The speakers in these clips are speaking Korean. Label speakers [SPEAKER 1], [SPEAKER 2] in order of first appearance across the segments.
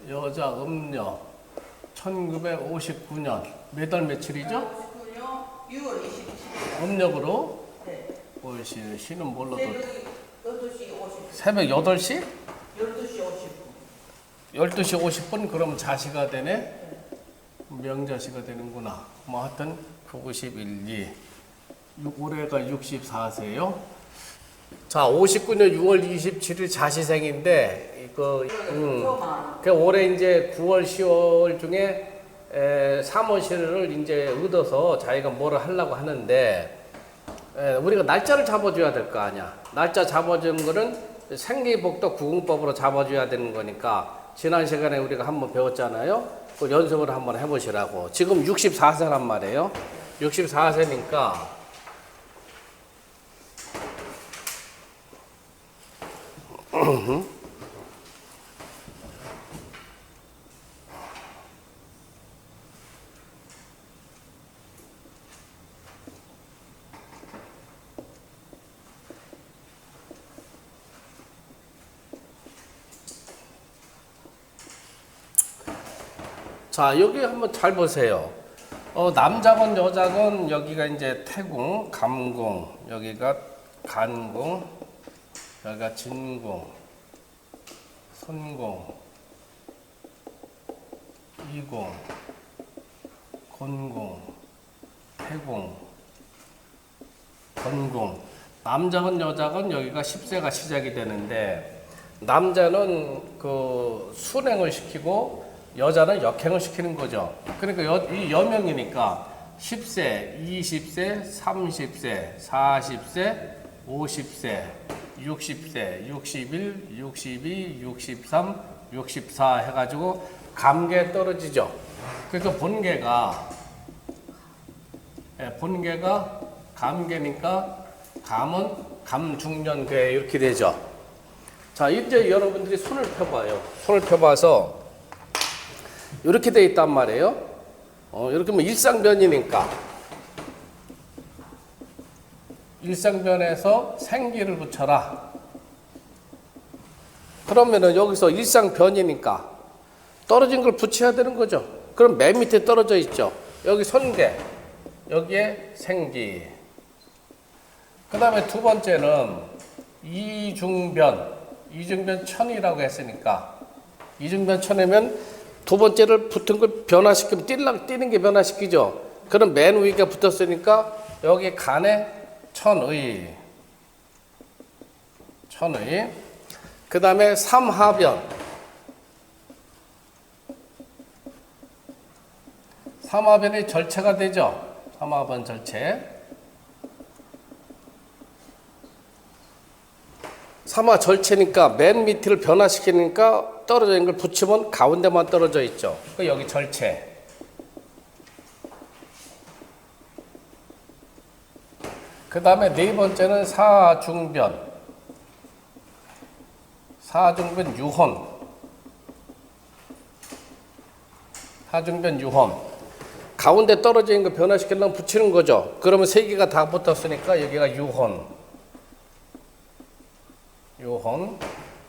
[SPEAKER 1] 여자 음력 1959년 몇 월 며칠이죠?
[SPEAKER 2] 1959년 6월 27일.
[SPEAKER 1] 음력으로
[SPEAKER 2] 네.
[SPEAKER 1] 월시 시는 뭘로
[SPEAKER 2] 새벽
[SPEAKER 1] 또
[SPEAKER 2] 8시 50분.
[SPEAKER 1] 새벽 8시?
[SPEAKER 2] 12시 50분.
[SPEAKER 1] 12시 50분 그럼 자시가 되네? 명자시가 되는구나. 뭐 하여튼 91, 2 올해가 64세요. 자, 59년 6월 27일 자시생인데 그 올해 이제 9월, 10월 중에 3월시를 이제 얻어서 자기가 뭐를 하려고 하는데 우리가 날짜를 잡아줘야 될 거 아니야. 날짜 잡아주는 거는 생리복덕 구공법으로 잡아줘야 되는 거니까 지난 시간에 우리가 한번 배웠잖아요. 그 연습을 한번 해보시라고. 지금 64세란 말이에요. 64세니까 자, 여기 한번 잘 보세요. 남자건 여자건 여기가 이제 태궁, 감궁, 여기가 간궁, 여기가 진궁, 손궁, 이궁, 곤궁, 태궁, 건궁. 남자건 여자건 여기가 10세가 시작이 되는데 남자는 그 순행을 시키고 여자는 역행을 시키는 거죠. 그러니까 이 여명이니까 10세, 20세, 30세, 40세, 50세, 60세, 61, 62, 63, 64 해가지고 감계 떨어지죠. 그러니까 본계가 감계니까 감은 감중년괴 이렇게 되죠. 자, 이제 여러분들이 손을 펴봐요. 손을 펴봐서 이렇게 돼 있단 말이에요. 이렇게 뭐 일상변이니까 일상변에서 생기를 붙여라. 그러면은 여기서 일상변이니까 떨어진 걸 붙여야 되는 거죠. 그럼 맨 밑에 떨어져 있죠. 여기 손계, 여기에 생기. 그 다음에 두 번째는 이중변 천이라고 했으니까 이중변 천이면 두 번째를 붙은 걸 변화시키면 뛰는 게 변화시키죠. 그럼 맨 위가 붙었으니까 여기 간에 천의. 그 다음에 삼하변. 삼하변이 절체가 되죠. 삼하변 절체. 삼하 절체니까 맨 밑을 변화시키니까 떨어져 있는 걸 붙이면 가운데만 떨어져 있죠. 여기 절체. 그 다음에 네 번째는 사중변. 사중변 유혼. 사중변 유혼. 가운데 떨어져 있는 거 변화시키려면 붙이는 거죠. 그러면 세 개가 다 붙었으니까 여기가 유혼.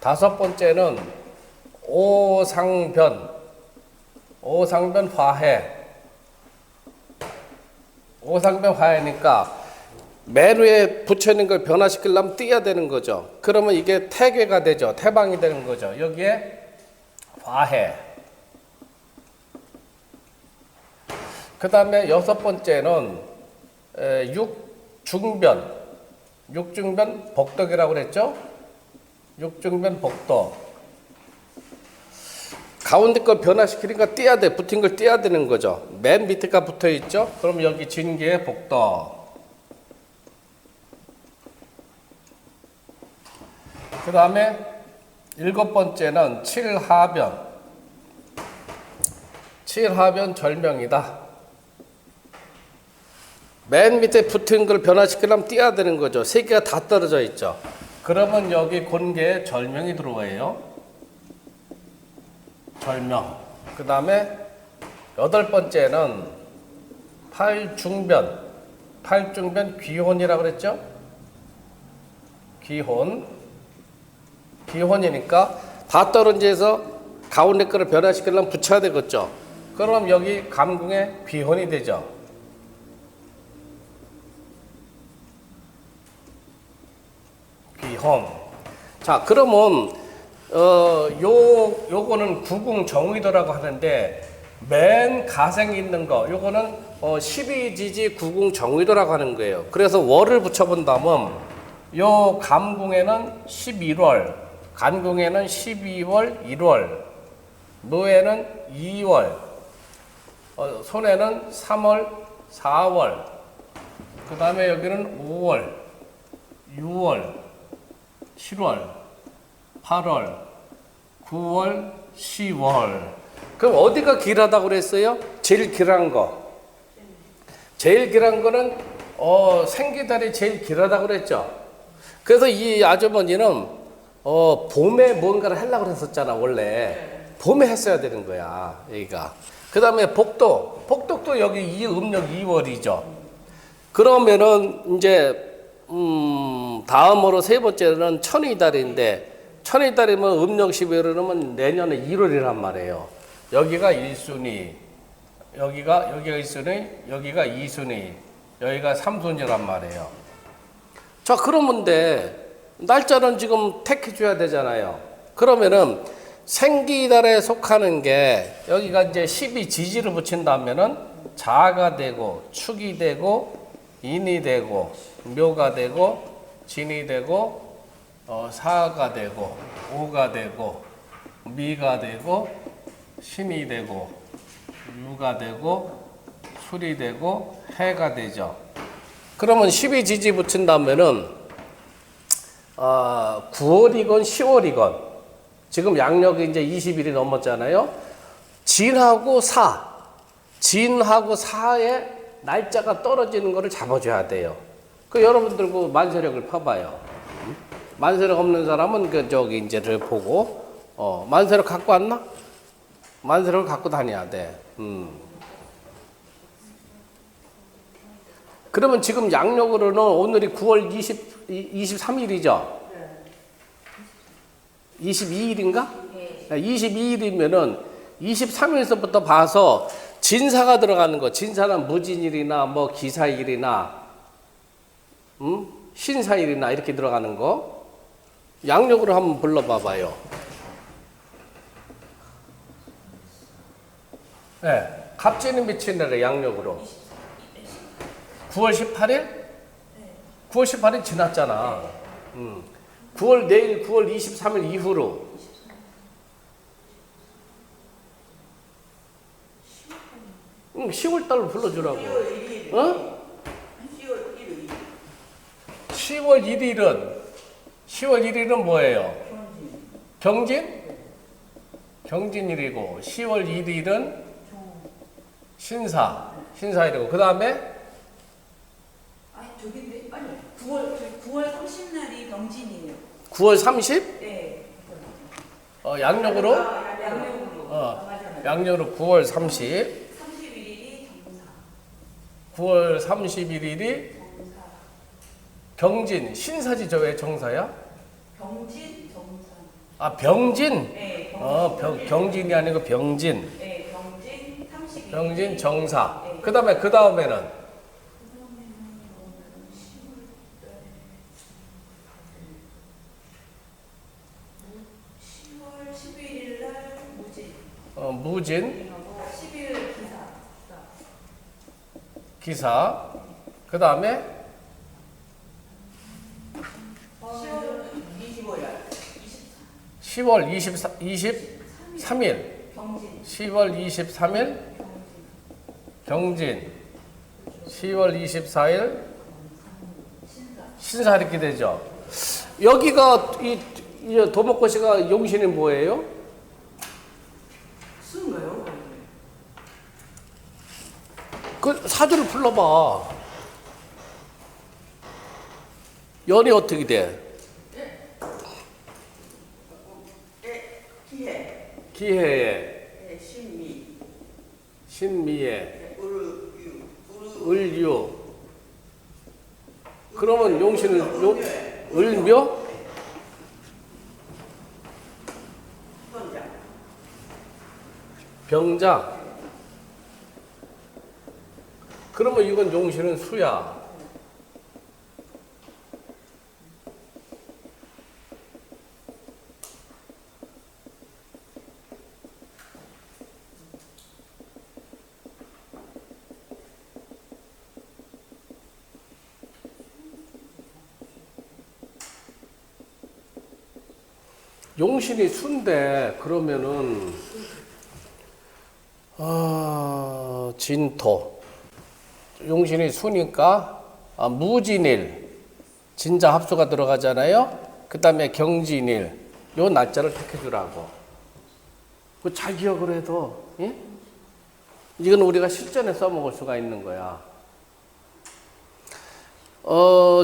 [SPEAKER 1] 다섯 번째는 오상변 화해. 오상변 화해니까 맨 위에 붙여있는 걸 변화시키려면 띄어야 되는 거죠. 그러면 이게 태괴가 되죠. 태방이 되는 거죠. 여기에 화해. 그 다음에 여섯 번째는 육중변 복덕이라고 그랬죠. 육중변 복덕. 가운데 걸 변화시키니까 띄어야 돼. 붙은 걸 띄어야 되는 거죠. 맨 밑에가 붙어 있죠. 그럼 여기 진계의 복덕. 그 다음에 일곱 번째는 칠하변. 칠하변 절명이다. 맨 밑에 붙은 걸 변화시키려면 띄어야 되는 거죠. 세 개가 다 떨어져 있죠. 그러면 여기 곤계에 절명이 들어와요. 절명. 그 다음에 여덟 번째는 팔중변 귀혼이라고 그랬죠? 귀혼이니까 다 떨어져서 가운데 거를 변화시키려면 붙여야 되겠죠. 그럼 여기 감궁에 비혼이 되죠. 비혼. 자, 그러면 요거는 구궁정의도라고 하는데 맨 가생이 있는 거 요거는 12지지 구궁정의도라고 하는 거예요. 그래서 월을 붙여본다면 요 감궁에는 11월, 간궁에는 12월, 1월, 노에는 2월, 손에는 3월, 4월, 그 다음에 여기는 5월, 6월, 7월, 8월, 9월, 10월. 그럼 어디가 길하다고 그랬어요? 제일 길한 거. 제일 길한 거는 생기달이 제일 길하다고 그랬죠. 그래서 이 아주머니는 봄에 뭔가를 하려고 그랬었잖아. 원래 봄에 했어야 되는 거야 여기가. 그 다음에 복독도 여기 이 음력 2월이죠. 그러면은 이제 다음으로 세 번째는 천이달인데 천이달이면 음력 12월이면 내년에 1월이란 말이에요. 여기가 1순위, 여기가 1순위, 여기가 2순위, 여기가 3순위란 말이에요. 자, 그러면 날짜는 지금 택해줘야 되잖아요. 그러면은 생기달에 속하는 게 여기가 이제 12지지를 붙인다면은 자가 되고 축이 되고 인이 되고 묘가 되고 진이 되고 사가 되고 오가 되고 미가 되고 신이 되고 유가 되고 술이 되고 해가 되죠. 그러면 12지지 붙인다면은 9월이건 10월이건 지금 양력이 이제 20일이 넘었잖아요. 진하고 사의 날짜가 떨어지는 거를 잡아줘야 돼요. 그 여러분들 그 만세력을 파봐요. 만세력 없는 사람은 그 저기 이제를 보고 만세력 갖고 왔나? 만세력을 갖고 다녀야 돼. 그러면 지금 양력으로는 오늘이 9월 23일이죠? 22일인가? 22일이면은 23일서부터 봐서 진사가 들어가는 거. 진사는 무진일이나 뭐 기사일이나 신사일이나 이렇게 들어가는 거. 양력으로 한번 불러봐봐요. 네, 갑진이 미치는 양력으로 9월 18일? 9월 18일 지났잖아. 내일 9월 23일 이후로 10월 달로 불러주라고. 10월 1일은 뭐예요? 경진일이고 10월 1일은 신사일이고 그 다음에
[SPEAKER 3] 9월 30날이 병진이에요.
[SPEAKER 1] 9월 30?
[SPEAKER 3] 네.
[SPEAKER 1] 양력으로?
[SPEAKER 3] 양력으로.
[SPEAKER 1] 양력으로 9월 30.
[SPEAKER 3] 31일이 정사.
[SPEAKER 1] 9월 31일이
[SPEAKER 3] 정사.
[SPEAKER 1] 경진, 신사지 저 왜 정사야?
[SPEAKER 3] 병진 정사.
[SPEAKER 1] 아, 병진?
[SPEAKER 3] 네.
[SPEAKER 1] 경진이 아니고 병진.
[SPEAKER 3] 네. 병진 31일.
[SPEAKER 1] 병진 정사.
[SPEAKER 3] 네.
[SPEAKER 1] 그 다음에는
[SPEAKER 3] 10월 11일 날 무진.
[SPEAKER 1] 무진,
[SPEAKER 3] 10일
[SPEAKER 1] 기사. 그 다음에
[SPEAKER 3] 10월
[SPEAKER 1] 23일.
[SPEAKER 3] 병진.
[SPEAKER 1] 10월 23일 경진. 10월 24일 신사 이렇게 되죠. 여기가 이 도목고시가 용신이 뭐예요?
[SPEAKER 2] 쓴가요?
[SPEAKER 1] 그 사주를 불러봐. 연이 어떻게 돼? 기해에 신미에 을유. 그러면 용신은 을묘? 병자. 그러면 이건 용신은 수야. 용신이 수인데 그러면은 진토. 용신이 수니까 무진일, 진자 합수가 들어가잖아요. 그 다음에 경진일, 요 날짜를 택해주라고. 잘 기억을 해도, 예? 이건 우리가 실전에 써먹을 수가 있는 거야.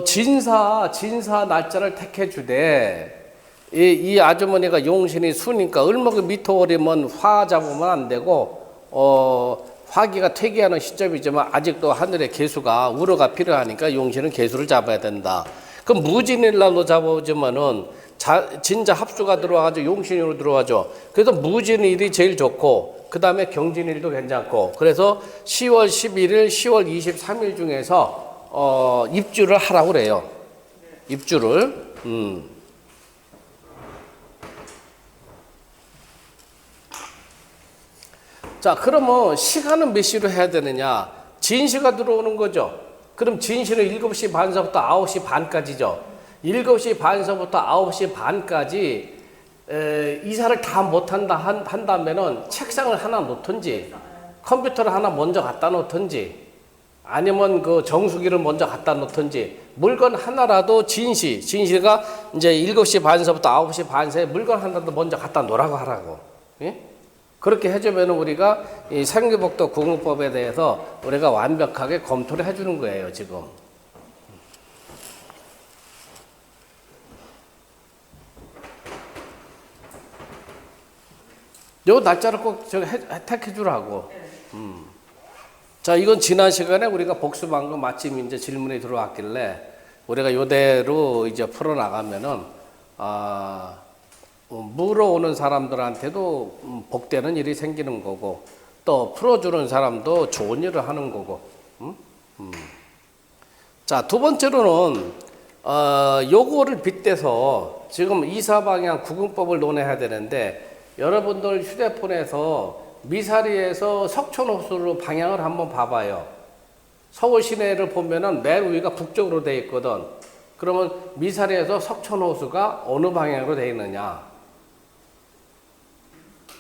[SPEAKER 1] 진사 날짜를 택해주되, 이 아주머니가 용신이 수니까 을목이 미토월이면 화 잡으면 안 되고, 화기가 퇴기하는 시점이지만 아직도 하늘의 개수가 우로가 필요하니까 용신은 개수를 잡아야 된다. 그럼 무진일날로 잡아주면은 진자 합수가 들어와가지고 용신으로 들어와죠. 그래서 무진일이 제일 좋고 그 다음에 경진일도 괜찮고 그래서 10월 11일, 10월 23일 중에서 입주를 하라고 그래요. 입주를. 자, 그러면 시간은 몇 시로 해야 되느냐? 진시가 들어오는 거죠. 그럼 진시는 7시 반서부터 9시 반까지죠. 7시 반서부터 9시 반까지 이사를 다 한다면은 책상을 하나 놓든지 컴퓨터를 하나 먼저 갖다 놓든지 아니면 그 정수기를 먼저 갖다 놓든지 물건 하나라도 진시가 이제 7시 반서부터 9시 반 사이에 물건 하나라도 먼저 갖다 놓으라고 하라고. 예? 그렇게 해주면 우리가 이 상규복도 구공법에 대해서 우리가 완벽하게 검토를 해주는 거예요, 지금. 요 날짜를 꼭 택해 주라고. 자, 이건 지난 시간에 우리가 복습한 거 마침 이제 질문이 들어왔길래 우리가 요대로 이제 풀어나가면은, 물어오는 사람들한테도 복되는 일이 생기는 거고 또 풀어주는 사람도 좋은 일을 하는 거고. 자, 두 번째로는 요거를 빗대서 지금 이사방향 구근법을 논해야 되는데 여러분들 휴대폰에서 미사리에서 석촌호수로 방향을 한번 봐봐요. 서울 시내를 보면은 맨 위가 북쪽으로 되어 있거든. 그러면 미사리에서 석촌호수가 어느 방향으로 되어 있느냐?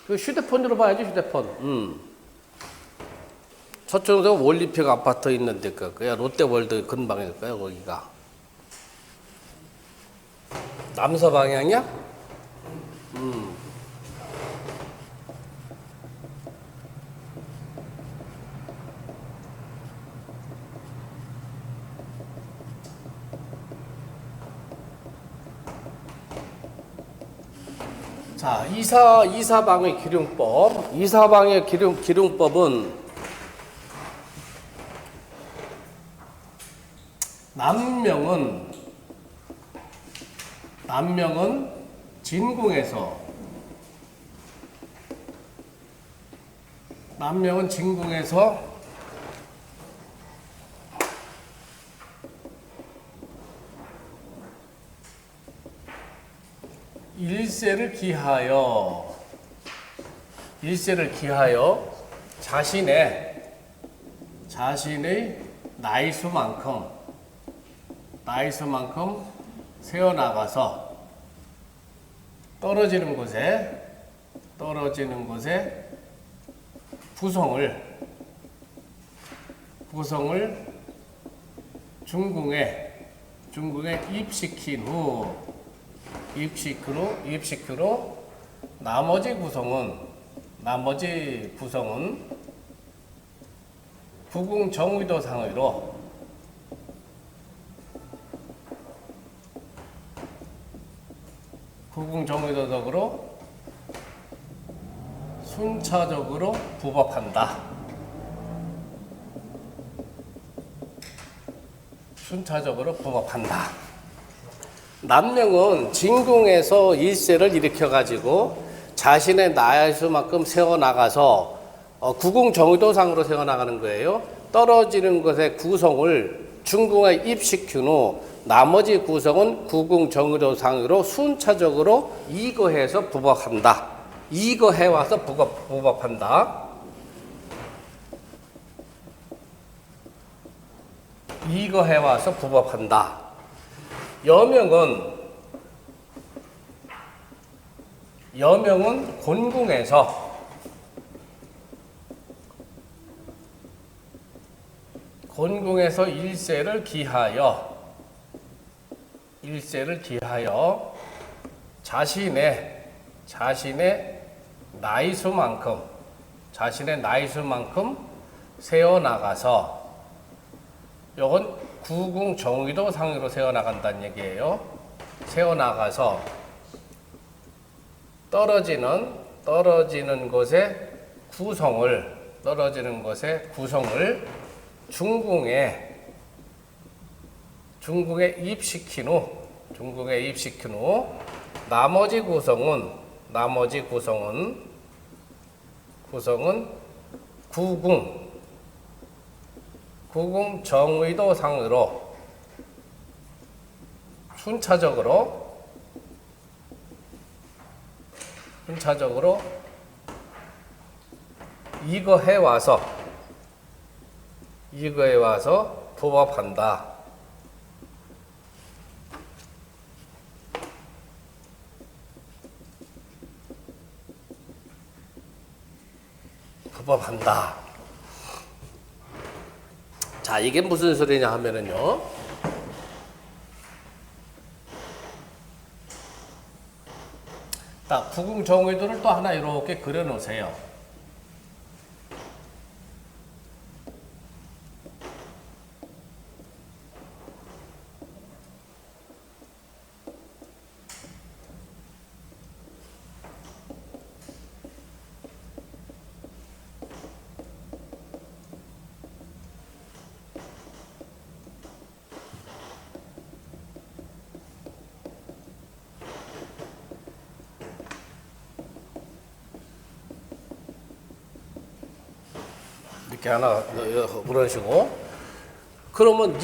[SPEAKER 1] 그 휴대폰으로 봐야지, 휴대폰. 서촌호수가 원리평 아파트 있는 데가 그야 롯데월드 근방일까요, 거기가? 남서 방향이야? 자, 이사방의 기륭법. 이사방의 기륭법은 남명은 진궁에서 일세를 기하여 자신의 나이수만큼 세어나가서 떨어지는 곳에 부성을 중궁에 입식hin 후 나머지 구성은 구궁 정의도 상의로 순차적으로 부법한다. 남명은 진궁에서 일세를 일으켜가지고 자신의 나이수만큼 세워나가서 구궁정의도상으로 세워나가는 거예요. 떨어지는 것의 구성을 중궁에 입식한 후 나머지 구성은 구궁정의도상으로 순차적으로 이거해서 부법한다. 이거해와서 부법한다. 이거해와서 부법한다. 여명은 곤궁에서 일세를 기하여 자신의 나이수만큼 세워나가서, 요건 구궁 정의도 상으로 세워나간다는 얘기예요. 세워나가서 떨어지는 것의 구성을 중궁에 입식힌 후 나머지 구성은 구궁 정의도 상으로 순차적으로 이거해 와서 부법한다. 자, 이게 무슨 소리냐 하면은요. 딱 구궁 정의도를 또 하나 이렇게 그려 놓으세요. 이렇게 하나 그런 식으로. 그러면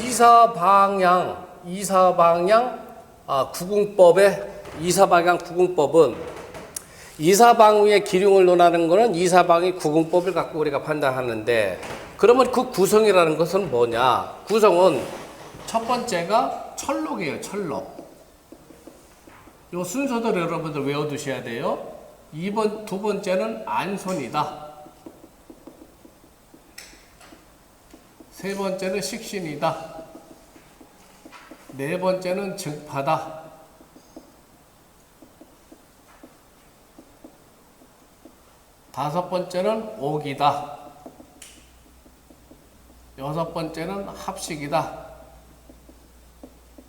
[SPEAKER 1] 구궁법은 이사방위의 기륭을 논하는 거는 이사방위 구궁법을 갖고 우리가 판단하는데, 그러면 그 구성이라는 것은 뭐냐? 구성은 첫 번째가 철록이에요. 철록. 요 순서대로 여러분들 외워두셔야 돼요. 두 번째는 안손이다. 세 번째는 식신이다. 네 번째는 증파다. 다섯 번째는 옥이다. 여섯 번째는 합식이다.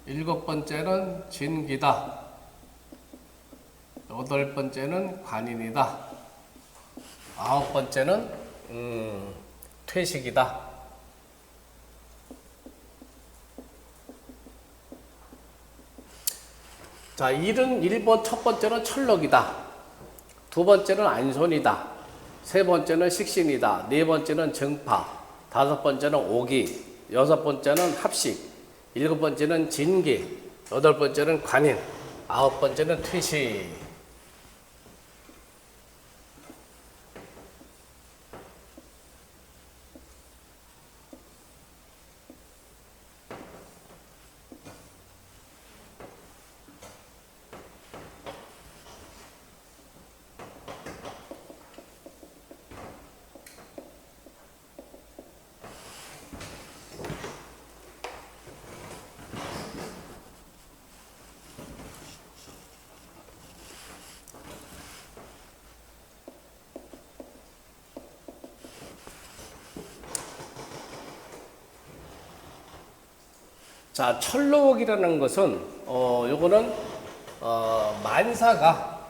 [SPEAKER 1] 일곱 번째는 진기다. 여덟 번째는 관인이다. 아홉 번째는 퇴식이다. 자, 1번 첫 번째는 철록이다. 두 번째는 안손이다. 세 번째는 식신이다. 네 번째는 정파. 다섯 번째는 오기. 여섯 번째는 합식. 일곱 번째는 진기. 여덟 번째는 관인. 아홉 번째는 퇴식. 자, 철록이라는 것은 요거는 만사가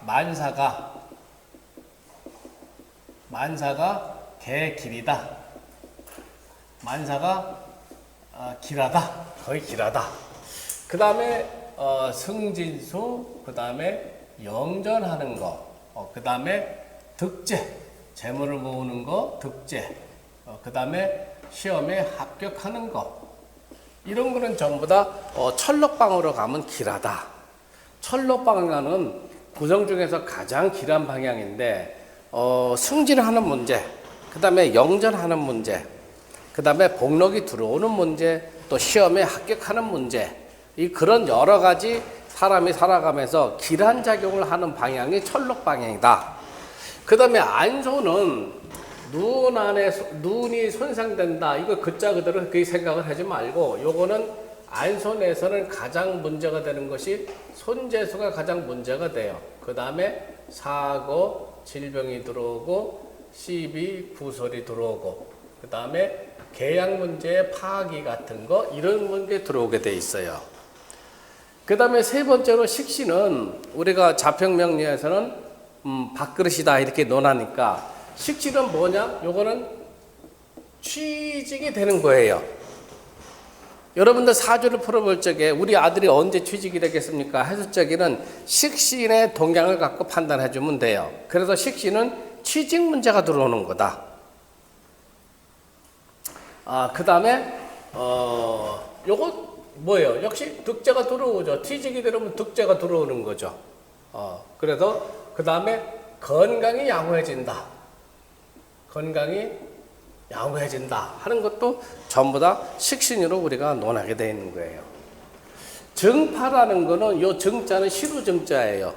[SPEAKER 1] 개길이다. 만사가 길하다. 거의 길하다. 그 다음에 승진수, 그 다음에 영전하는 거, 그 다음에 득제, 재물을 모으는 거, 득재, 그 다음에 시험에 합격하는 거, 이런 거는 전부 다 철록방으로 가면 길하다. 철록방향은 구성 중에서 가장 길한 방향인데 승진하는 문제, 그 다음에 영전하는 문제, 그 다음에 복록이 들어오는 문제, 또 시험에 합격하는 문제, 그런 여러 가지 사람이 살아가면서 길한 작용을 하는 방향이 철록 방향이다. 그 다음에 안소는 눈 안에 눈이 손상된다. 이거 글자 그대로 그렇게 생각을 하지 말고, 요거는 안손에서는 가장 문제가 되는 것이 손재수가 가장 문제가 돼요. 그 다음에 사고, 질병이 들어오고, 시비, 구설이 들어오고, 그 다음에 계약 문제의 파기 같은 거, 이런 문제 들어오게 돼 있어요. 그 다음에 세 번째로 식신은 우리가 자평명리에서는 밥그릇이다 이렇게 논하니까, 식신은 뭐냐? 요거는 취직이 되는 거예요. 여러분들 사주를 풀어볼 적에 우리 아들이 언제 취직이 되겠습니까? 했을 적에는 식신의 동향을 갖고 판단해 주면 돼요. 그래서 식신은 취직 문제가 들어오는 거다. 그 다음에 요거 뭐예요? 역시 득재가 들어오죠. 취직이 되면 득재가 들어오는 거죠. 그래서 그 다음에 건강이 양호해진다. 건강이 양호해진다 하는 것도 전부 다 식신으로 우리가 논하게 되어 있는 거예요. 정파라는 거는 요 정자는 시루정자예요.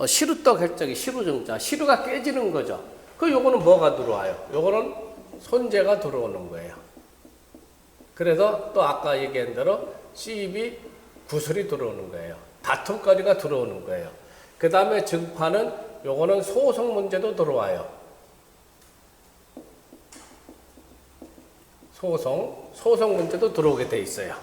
[SPEAKER 1] 시루떡 획적이 시루정자. 시루가 깨지는 거죠. 요거는 뭐가 들어와요? 요거는 손재가 들어오는 거예요. 그래서 또 아까 얘기한 대로 시비, 구설이 들어오는 거예요. 다툼거리가 들어오는 거예요. 그 다음에 정파는 요거는 소송 문제도 들어와요. 소송 문제도 들어오게 돼 있어요.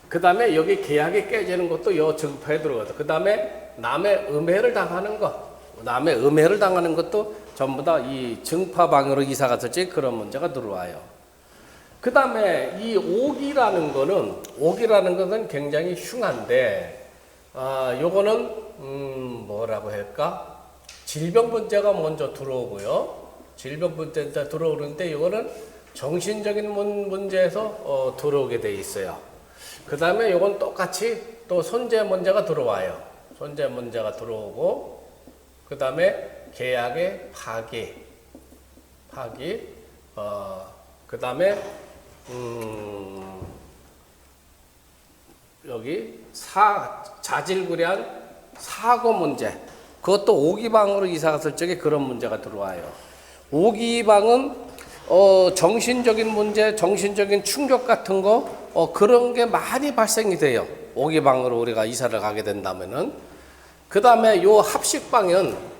[SPEAKER 1] 그 다음에 여기 계약이 깨지는 것도 요 정파에 들어가죠. 그 다음에 남의 음해를 당하는 것, 남의 음해를 당하는 것도 전부 다 이 정파방으로 이사 갔을 때 그런 문제가 들어와요. 그 다음에 이 옥이라는 것은 굉장히 흉한데, 요거는 뭐라고 할까? 질병 문제가 먼저 들어오고요. 질병 문제가 들어오는데 이거는 정신적인 문제에서 들어오게 돼 있어요. 그 다음에 이건 똑같이 또 손재 문제가 들어와요. 손재 문제가 들어오고, 그 다음에 계약의 파기, 그 다음에 여기 자질구레한 사고 문제, 그것도 오기방으로 이사 갔을 적에 그런 문제가 들어와요. 오기방은 정신적인 문제, 정신적인 충격 같은 거 그런 게 많이 발생이 돼요. 오기방으로 우리가 이사를 가게 된다면은. 그 다음에 요 합식방은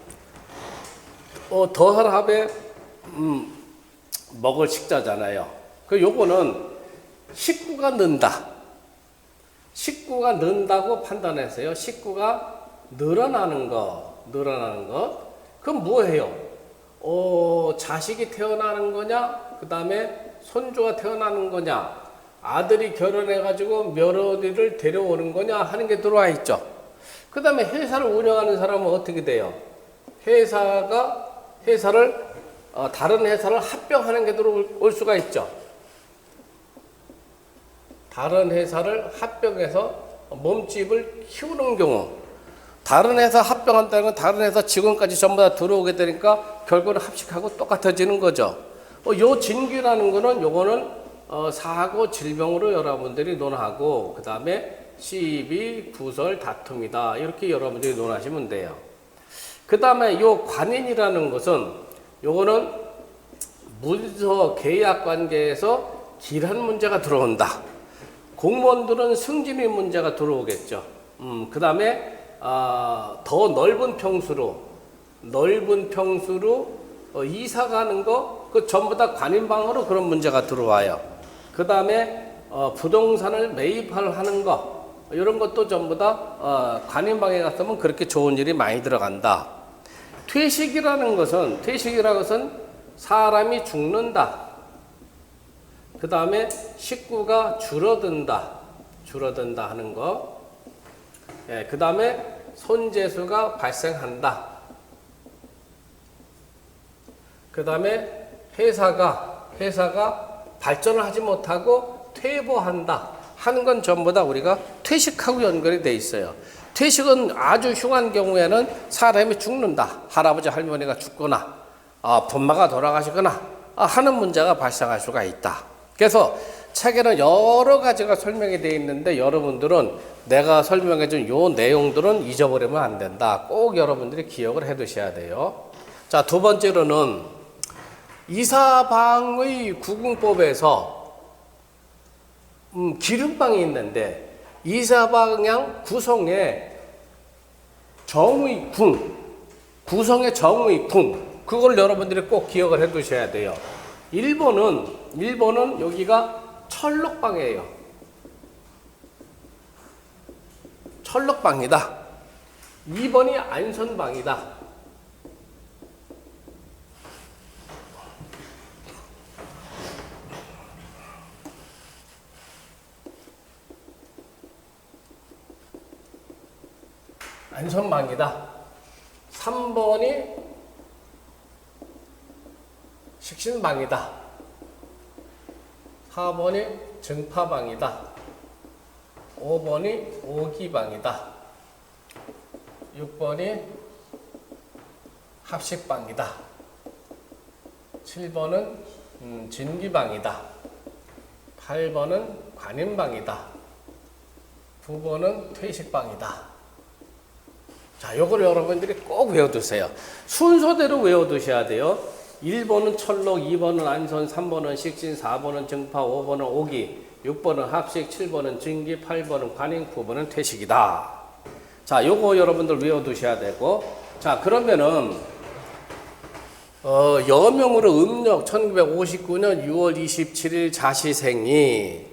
[SPEAKER 1] 더할합에 먹을 식자잖아요. 요거는 식구가 는다. 식구가 는다고 판단해서요. 식구가 늘어나는 것. 그럼 뭐예요? 자식이 태어나는 거냐? 그 다음에 손주가 태어나는 거냐? 아들이 결혼해가지고 며느리를 데려오는 거냐? 하는 게 들어와 있죠. 그 다음에 회사를 운영하는 사람은 어떻게 돼요? 다른 회사를 합병하는 게 들어올 수가 있죠. 다른 회사를 합병해서 몸집을 키우는 경우, 다른 회사 합병한다는 건 다른 회사 직원까지 전부 다 들어오게 되니까 결국은 합식하고 똑같아지는 거죠. 요 진귀라는 거는 요거는 사고 질병으로 여러분들이 논하고, 그 다음에 시비, 구설, 다툼이다. 이렇게 여러분들이 논하시면 돼요. 그 다음에 요 관인이라는 것은 요거는 문서 계약 관계에서 길한 문제가 들어온다. 공무원들은 승진의 문제가 들어오겠죠. 그 다음에 더 넓은 평수로 이사 가는 거, 그 전부 다 관인방으로 그런 문제가 들어와요. 그 다음에 부동산을 매입하는 거, 이런 것도 전부 다 관인방에 갔으면 그렇게 좋은 일이 많이 들어간다. 퇴식이라는 것은 사람이 죽는다. 그 다음에 식구가 줄어든다 하는 거. 그 다음에 손재수가 발생한다. 그 다음에 회사가 발전을 하지 못하고 퇴보한다 하는 건 전부 다 우리가 퇴식하고 연결이 돼 있어요. 퇴식은 아주 흉한 경우에는 사람이 죽는다. 할아버지 할머니가 죽거나 부모가 돌아가시거나 하는 문제가 발생할 수가 있다. 그래서 책에는 여러 가지가 설명이 되어 있는데 여러분들은 내가 설명해 준 요 내용들은 잊어버리면 안 된다. 꼭 여러분들이 기억을 해 두셔야 돼요. 자, 두 번째로는 이사방의 구궁법에서 기름방이 있는데 이사방향 구성의 정의궁, 구성의 정의궁, 그걸 여러분들이 꼭 기억을 해 두셔야 돼요. 1번은 여기가 철록방이에요. 철록방이다. 2번이 안선방이다. 안선방이다. 3번이 식신방이다. 4번이 증파방이다. 5번이 오기방이다. 6번이 합식방이다. 7번은 진기방이다. 8번은 관인방이다. 9번은 퇴식방이다. 자, 요걸 여러분들이 꼭 외워두세요. 순서대로 외워두셔야 돼요. 1번은 철록, 2번은 안선, 3번은 식신, 4번은 증파, 5번은 오기, 6번은 합식, 7번은 진기, 8번은 관인, 9번은 퇴식이다. 자, 요거 여러분들 외워두셔야 되고, 자, 그러면은 여명으로 음력 1959년 6월 27일 자시생이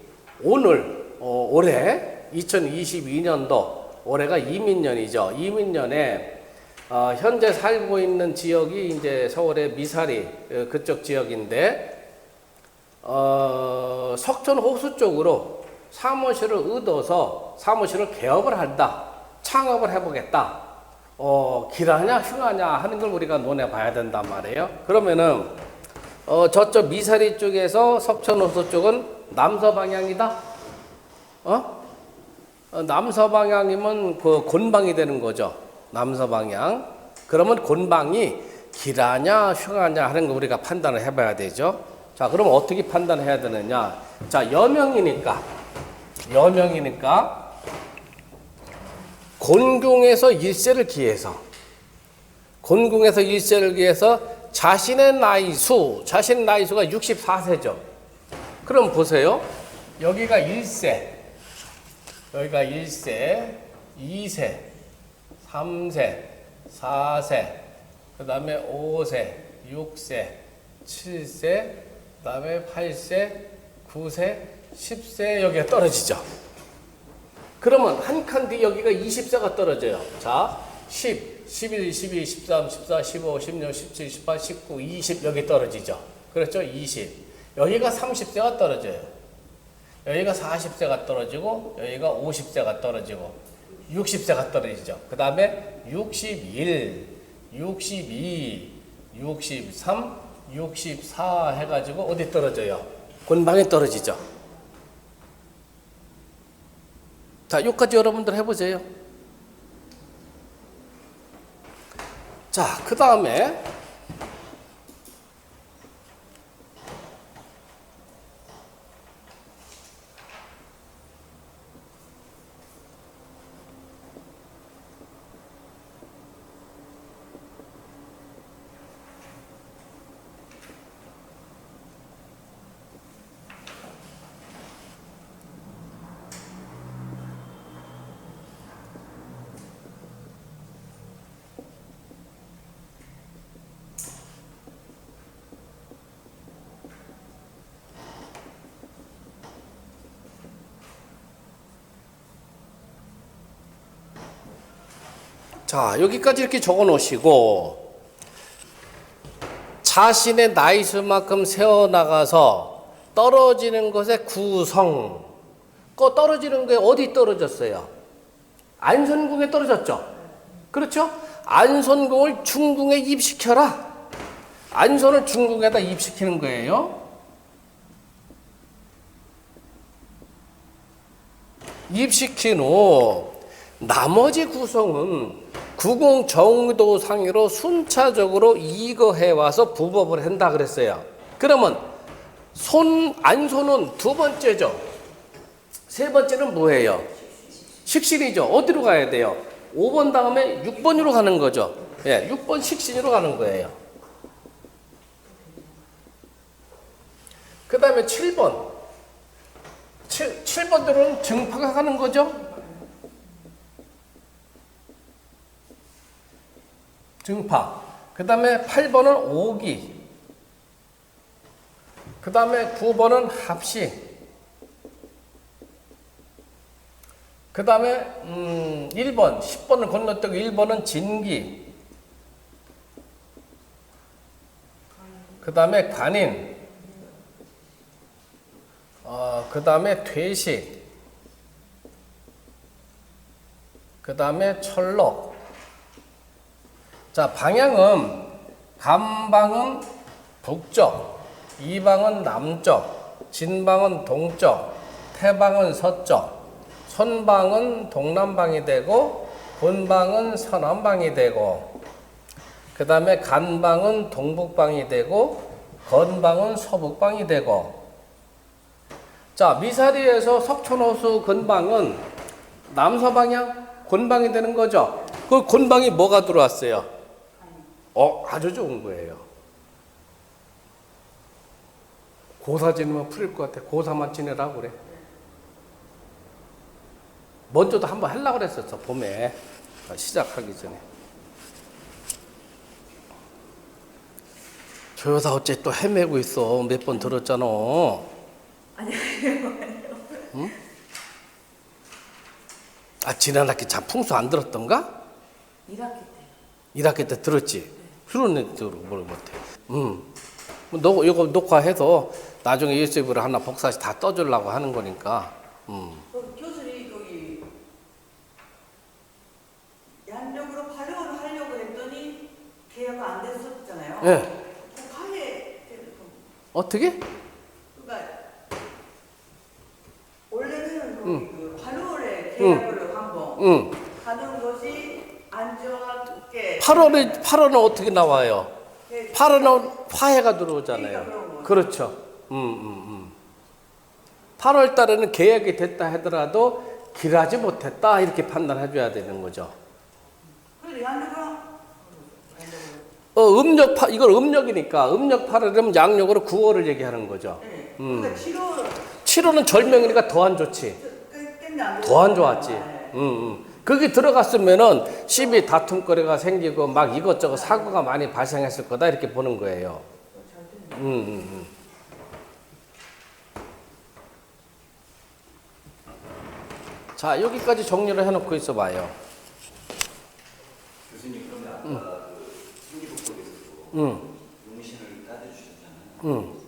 [SPEAKER 1] 오늘 올해 2022년도 올해가 이민년이죠. 이민년에 현재 살고 있는 지역이 이제 서울의 미사리 그쪽 지역인데 석촌 호수 쪽으로 사무실을 얻어서 사무실을 개업을 한다. 창업을 해보겠다. 길하냐 흉하냐 하는 걸 우리가 논해 봐야 된단 말이에요. 그러면은 저쪽 미사리 쪽에서 석촌 호수 쪽은 남서 방향이다. 남서 방향이면 그 곤방이 되는 거죠. 남서 방향. 그러면 곤방이 길하냐 흉하냐 하는 거 우리가 판단을 해봐야 되죠. 자, 그럼 어떻게 판단해야 되느냐? 자, 여명이니까 곤궁에서 일세를 기해서 자신의 나이수가 64세죠. 그럼 보세요. 여기가 1세, 여기가 1세, 2세, 3세, 4세, 그 다음에 5세, 6세, 7세, 그 다음에 8세, 9세, 10세 여기가 떨어지죠. 그러면 한 칸 뒤 여기가 20세가 떨어져요. 자, 10, 11, 12, 13, 14, 15, 16, 17, 18, 19, 20 여기 떨어지죠. 그렇죠? 20. 여기가 30세가 떨어져요. 여기가 40세가 떨어지고 여기가 50세가 떨어지고 60세가 떨어지죠. 그 다음에 61, 62, 63, 64 해가지고 어디 떨어져요? 곤방에 떨어지죠. 자, 여기까지 여러분들 해보세요. 자, 그 다음에 자, 여기까지 이렇게 적어 놓으시고 자신의 나이수만큼 세워나가서 떨어지는 것의 구성. 그 떨어지는 게 어디 떨어졌어요? 안선궁에 떨어졌죠. 그렇죠? 안선궁을 중궁에 입시켜라. 안소는 중국에다 입시키는 거예요. 입시킨 후 나머지 구성은 구공 정도 상으로 순차적으로 이거해 와서 부법을 한다 그랬어요. 그러면 안소는 두 번째죠. 세 번째는 뭐예요? 식신이죠. 어디로 가야 돼요? 5번 다음에 6번으로 가는 거죠. 예, 6번 식신으로 가는 거예요. 그 다음에 7번. 7번들은 증파가 가는 거죠. 증파. 그 다음에 8번은 오기. 그 다음에 9번은 합시. 그 다음에 1번, 10번을 건너뛰고 1번은 진기. 그 다음에 관인. 그 다음에 퇴식. 그 다음에 철록. 자, 방향은 감방은 북쪽, 이방은 남쪽, 진방은 동쪽, 태방은 서쪽, 손방은 동남방이 되고 본방은 서남방이 되고 그 다음에 간방은 동북방이 되고 건방은 서북방이 되고 자, 미사리에서 석촌호수 건방은 남서방향 곤방이 되는 거죠. 그 곤방이 뭐가 들어왔어요? 아주 좋은 거예요. 고사 지내면 풀릴 것 같아. 고사만 지내라고 그래. 먼저도 한번 하려고 그랬었어, 봄에. 시작하기 전에. 저 여사 어째 또 헤매고 있어. 몇 번 들었잖아.
[SPEAKER 3] 아니요.
[SPEAKER 1] 응? 지난 학기 참 풍수 안 들었던가?
[SPEAKER 3] 1학기 때.
[SPEAKER 1] 1학기 때 들었지? 그런 애들 뭘 못해. 너 이거 녹화해서 나중에 유튜브로 하나 복사해서 다 떠주려고 하는 거니까.
[SPEAKER 3] 교수님 거기 양력으로 활용을 하려고 했더니 계약가 안 됐었잖아요.
[SPEAKER 1] 예.
[SPEAKER 3] 가게
[SPEAKER 1] 어떻게?
[SPEAKER 3] 그러니까 원래는 거기 그 8월에 계약을 한번 가는 것이 안전하게
[SPEAKER 1] 8월은 어떻게 나와요? 8월은 화해가 들어오잖아요.
[SPEAKER 3] 그러니까
[SPEAKER 1] 그렇죠. 8월 달에는 계약이 됐다 하더라도 길하지 못했다 이렇게 판단해 줘야 되는 거죠.
[SPEAKER 3] 그래도 양력으로
[SPEAKER 1] 이걸 음력이니까 음력 8월이면 양력으로 9월을 얘기하는 거죠.
[SPEAKER 3] 네. 그러니까
[SPEAKER 1] 7월은 절명이니까 더 안 좋지. 더 안 좋았지. 거기 들어갔으면은 시비 다툼거리가 생기고 막 이것저것 사고가 많이 발생했을 거다 이렇게 보는 거예요. 자, 여기까지 정리를 해놓고 있어 봐요.
[SPEAKER 4] 교수님 그러면 아까 생기복법에서도 용신을 따져주셨잖아요. 그럼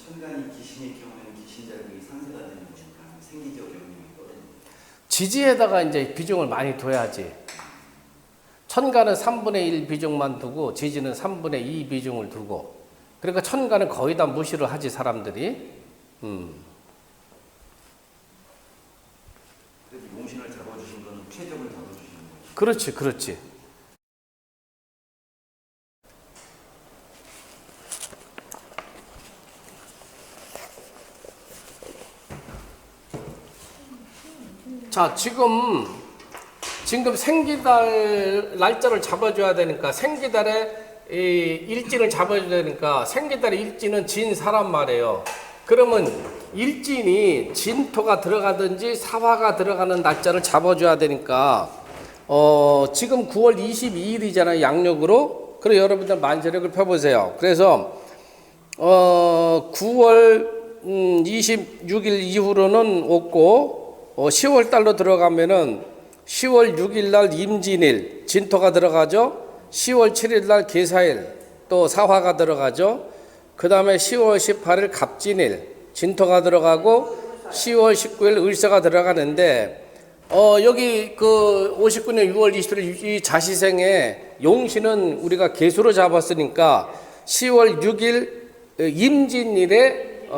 [SPEAKER 4] 천간이 기신의 경우에는 기신작용이 상세가 되는 건가? 생기적 영역이 있거든요.
[SPEAKER 1] 지지에다가 이제 비중을 많이 둬야지. 천간은 3분의 1 비중만 두고 지지는 3분의 2 비중을 두고 그러니까 천간은 거의 다 무시를 하지 사람들이.
[SPEAKER 4] 그래도 용신을 잡아주신 거는 최적을 잡아주시는 거죠.
[SPEAKER 1] 그렇지, 그렇지. 자, 지금 생기달 날짜를 잡아줘야 되니까 생기달의 이 일진을 잡아줘야 되니까 생기달의 일진은 진 사람 말이에요. 그러면 일진이 진토가 들어가든지 사화가 들어가는 날짜를 잡아줘야 되니까 지금 9월 22일이잖아요. 양력으로. 그래서 여러분들 만세력을 펴보세요. 그래서 9월 26일 이후로는 없고 10월 달로 들어가면은 10월 6일 날 임진일 진토가 들어가죠. 10월 7일 날 계사일 또 사화가 들어가죠. 그 다음에 10월 18일 갑진일 진토가 들어가고 10월 19일 을사가 들어가는데 여기 그 59년 6월 20일 이 자시생의 용신은 우리가 개수로 잡았으니까 10월 6일 임진일에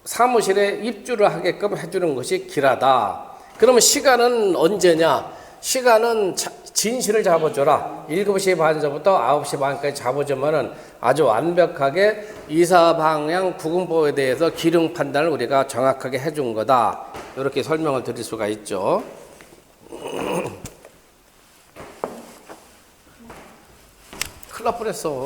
[SPEAKER 1] 사무실에 입주를 하게끔 해주는 것이 길하다. 그러면 시간은 언제냐? 시간은 진실을 잡아줘라. 7시 반서부터 9시 반까지 잡아주면은 아주 완벽하게 이사방향 구금보에 대해서 기능 판단을 우리가 정확하게 해준 거다. 이렇게 설명을 드릴 수가 있죠. 큰일 날 뻔했어.